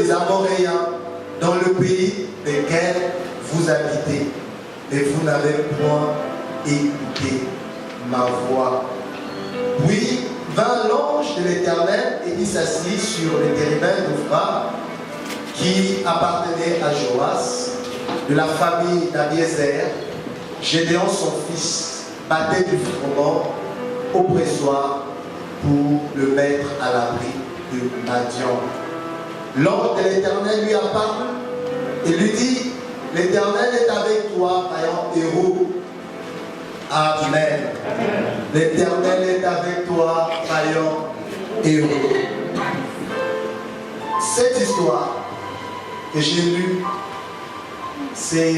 les Amoréens, dans le pays desquels vous habitez, mais vous n'avez point écouté ma voix. Puis vint l'ange de l'Éternel et il s'assit sur le térébinthe d'Ophra qui appartenait à Joas, de la famille d'Abiézer. Gédéon, son fils, battait du froment au pressoir pour le mettre à l'abri de Madian. L'ange de l'Éternel lui apparut et lui dit: l'Éternel est avec toi, vaillant héros. Amen. L'Éternel est avec toi, vaillant héros. Cette histoire que j'ai lue, c'est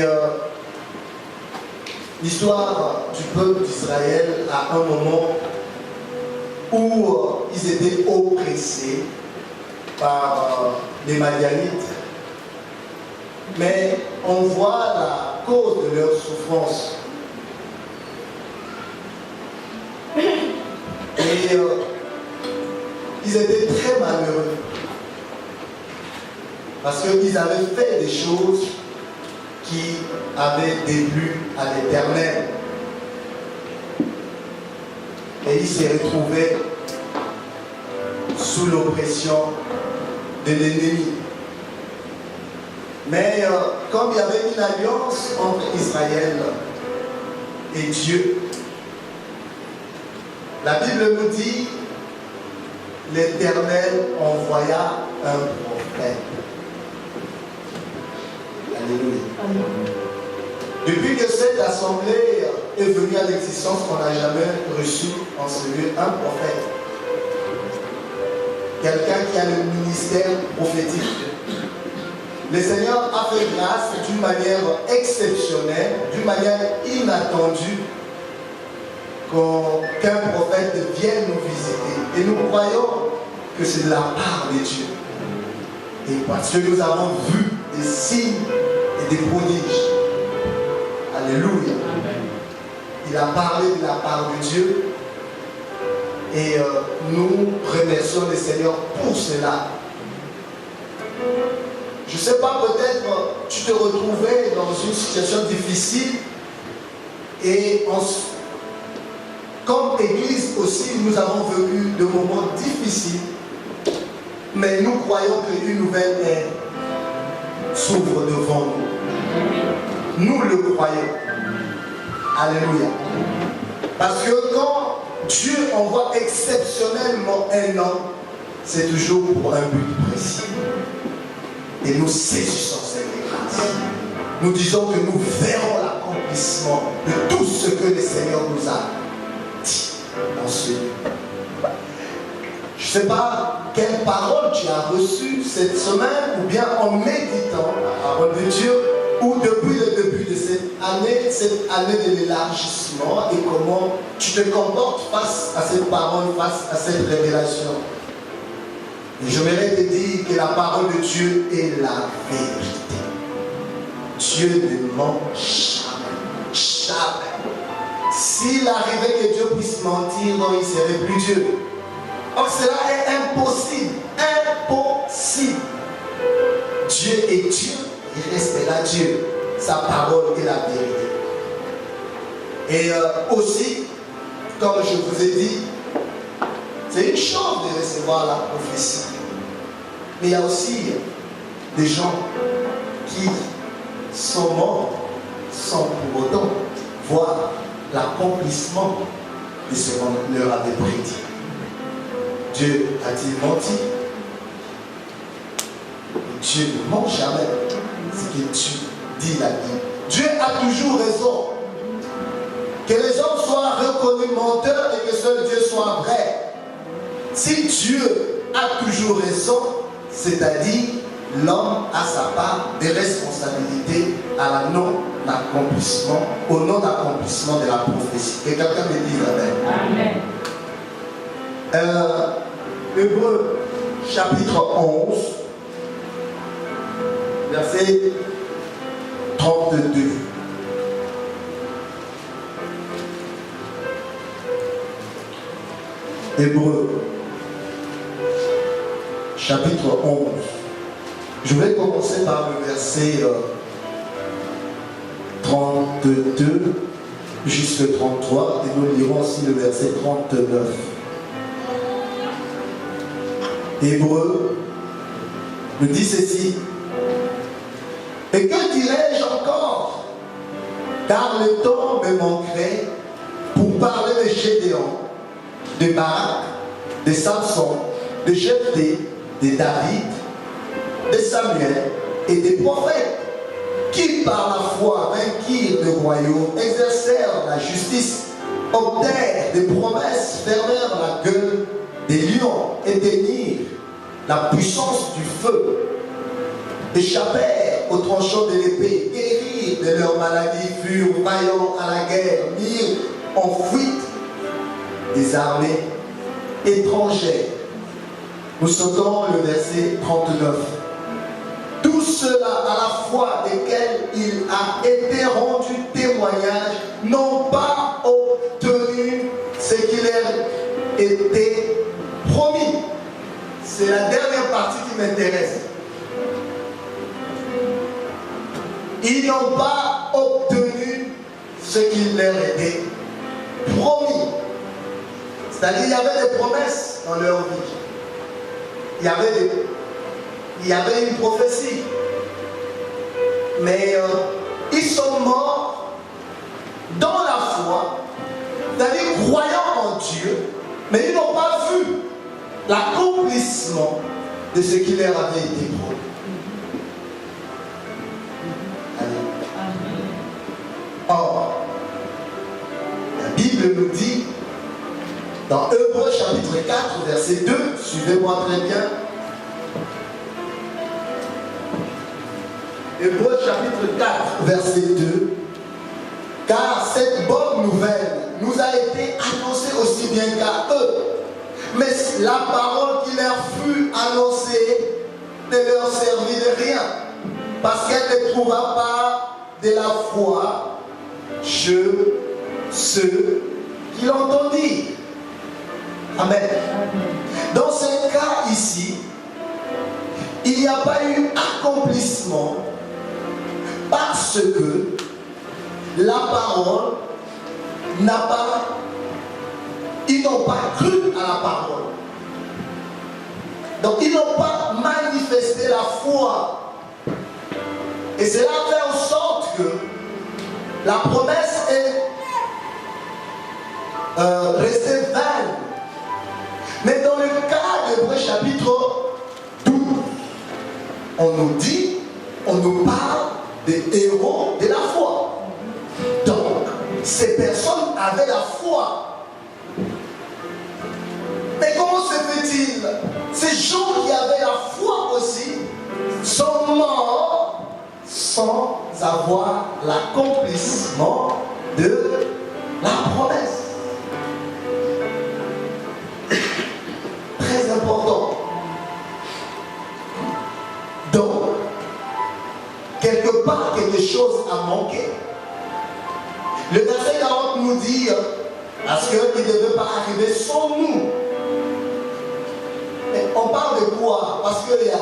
l'histoire du peuple d'Israël à un moment où ils étaient oppressés par les Madianites. Mais on voit la cause de leur souffrance. Et ils étaient très malheureux parce qu'ils avaient fait des choses qui avaient déplu à l'Éternel. Et ils s'est retrouvés sous l'oppression de l'ennemi. Mais comme il y avait une alliance entre Israël et Dieu, la Bible nous dit: l'Éternel envoya un prophète. Alléluia. Depuis que cette assemblée est venue à l'existence, on n'a jamais reçu en ce lieu un prophète. Quelqu'un qui a le ministère prophétique. Le Seigneur a fait grâce d'une manière exceptionnelle, d'une manière inattendue, qu'un prophète vienne nous visiter. Et nous croyons que c'est de la part de Dieu. Et parce que nous avons vu des signes et des prodiges. Alléluia. Il a parlé de la part de Dieu. Et nous remercions le Seigneur pour cela. Je ne sais pas, peut-être tu te retrouvais dans une situation difficile et comme Église aussi, nous avons vécu de moments difficiles, mais nous croyons qu'une nouvelle ère s'ouvre devant nous. Nous le croyons. Alléluia. Parce que quand Dieu envoie exceptionnellement un homme, c'est toujours pour un but précis. Et nous saisissons cette grâce. Nous disons que nous verrons l'accomplissement de tout ce que le Seigneur nous a dit en ce lieu. Je ne sais pas quelle parole tu as reçue cette semaine, ou bien en méditant la parole de Dieu, ou depuis le début de cette année de l'élargissement, et comment tu te comportes face à cette parole, face à cette révélation. Et j'aimerais te dire que la parole de Dieu est la vérité. Dieu ne ment jamais. Jamais. S'il arrivait que Dieu puisse mentir, non, il ne serait plus Dieu. Or, cela est impossible. Impossible. Dieu est Dieu. Il restera Dieu. Sa parole est la vérité. Et aussi, comme je vous ai dit, c'est une chose de recevoir la prophétie. Mais il y a aussi des gens qui sont morts sans pour autant voir l'accomplissement de ce qu'on leur avait prédit. Dieu a-t-il menti? Dieu ne ment jamais. Ce que Dieu dit la Bible. Dieu a toujours raison. Que les hommes soient reconnus menteurs et que seul Dieu soit vrai. Si Dieu a toujours raison, c'est-à-dire l'homme a sa part de responsabilité à la non-accomplissement, au non-accomplissement de la prophétie. Que quelqu'un me dise Amen. Amen. Hébreux chapitre 11, verset 32. Hébreux chapitre 11, Je vais commencer par le verset 32 jusqu'à 33 et nous lirons aussi le verset 39. Hébreux nous dit ceci. Et que dirais-je encore? Car le temps me manquerait pour parler de Gédéon, de Barak, de Samson, de Jephthé, de David, de Samuel et des prophètes qui par la foi vainquirent le royaume, exercèrent la justice, obtinrent des promesses, fermèrent la gueule des lions, éteignirent la puissance du feu, échappèrent aux tranchants de l'épée, guérirent de leurs maladies, furent vaillants à la guerre, mirent en fuite des armées étrangères. Nous sautons le verset 39. Tout cela à la fois desquels il a été rendu témoignage n'ont pas obtenu ce qui leur était promis. C'est la dernière partie qui m'intéresse. Ils n'ont pas obtenu ce qui leur était promis. C'est-à-dire qu'il y avait des promesses dans leur vie. Il y avait une prophétie. Mais ils sont morts dans la foi, c'est-à-dire croyant en Dieu, mais ils n'ont pas vu l'accomplissement de ce qui leur avait été promis. Or, la Bible nous dit, dans Hébreux chapitre 4, verset 2, suivez-moi très bien. Hébreux chapitre 4, verset 2. Car cette bonne nouvelle nous a été annoncée aussi bien qu'à eux. Mais la parole qui leur fut annoncée ne leur servit de rien. Parce qu'elle ne trouva pas de la foi chez ceux qui l'entendirent. Amen. Dans ce cas ici, il n'y a pas eu accomplissement parce que la parole n'a pas, ils n'ont pas cru à la parole. Donc ils n'ont pas manifesté la foi. Et cela fait en sorte que la promesse est restée vaine. Mais dans le cas de Hébreux chapitre 12, on nous dit, on nous parle des héros de la foi. Donc, ces personnes avaient la foi. Mais comment se fait-il? Ces gens qui avaient la foi aussi sont morts sans avoir l'accomplissement de la promesse. Très important. Donc, quelque part, quelque chose a manqué. Le verset 40 nous dit, parce qu'il ne devait pas arriver sans nous. Mais on parle de quoi? Parce qu'il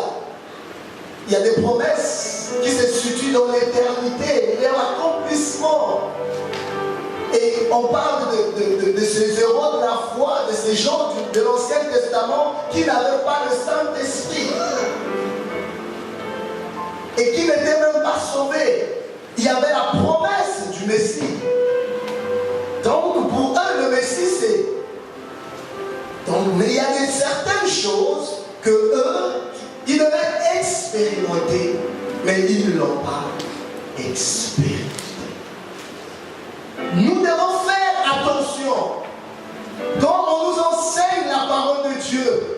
y a des promesses qui se situent dans l'éternité, leur accomplissement. Et on parle de ces héros de la foi, de ces gens de l'Ancien Testament qui n'avaient pas le Saint-Esprit et qui n'étaient même pas sauvés. Il y avait la promesse du Messie. Donc pour eux, le Messie, c'est... Donc, mais il y a certaines choses que eux, ils devaient expérimenter, mais ils ne l'ont pas expérimenté. Nous devons faire attention. Quand on nous enseigne la parole de Dieu,